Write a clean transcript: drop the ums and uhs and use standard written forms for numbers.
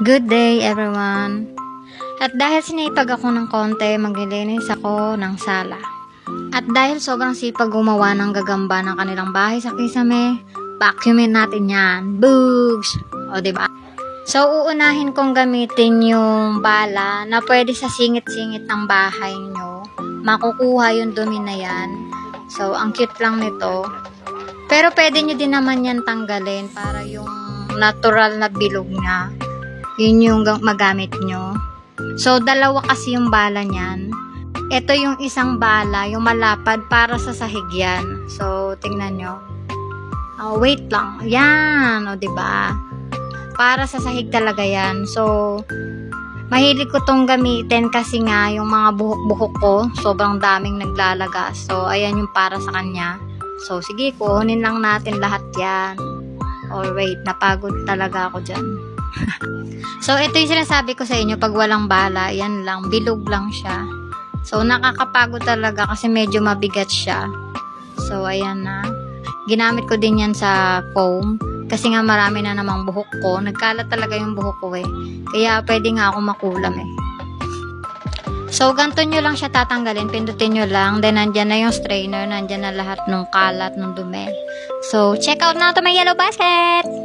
Good day everyone! At dahil sinipag ako ng konti, maglilinis ako ng sala. At dahil sobrang sipag gumawa ng gagamba ng kanilang bahay sa kisame, vacuumin natin yan. Boogs! O diba? So uunahin kong gamitin yung bala na pwede sa singit-singit ng bahay nyo. Makukuha yung dumi na yan. So ang cute lang nito. Pero pwede nyo din naman yan tanggalin para yung natural na bilog niya. Yun yung magamit nyo. So, dalawa kasi yung bala niyan. Ito yung isang bala, yung malapad para sa sahig yan. So, tingnan nyo. Wait lang. Yan, o diba? Para sa sahig talaga yan. So, mahilig ko tong gamitin kasi nga yung mga buhok-buhok ko, sobrang daming naglalagas. So, ayan yung para sa kanya. So, sige, kunin lang natin lahat yan. Oh, wait, napagod talaga ako dyan. So, ito yung sinasabi ko sa inyo, pag walang bala, yan lang, bilog lang siya. So, nakakapagod talaga kasi medyo mabigat siya. So, ayan na. Ginamit ko din yan sa comb. Kasi nga marami na namang buhok ko. Nagkalat talaga yung buhok ko eh. Kaya pwede nga ako makulam eh. So, ganito nyo lang siya tatanggalin. Pindutin nyo lang. Then, nandyan na yung strainer. Nandyan na lahat ng kalat, ng dumi. So, check out na to my yellow basket!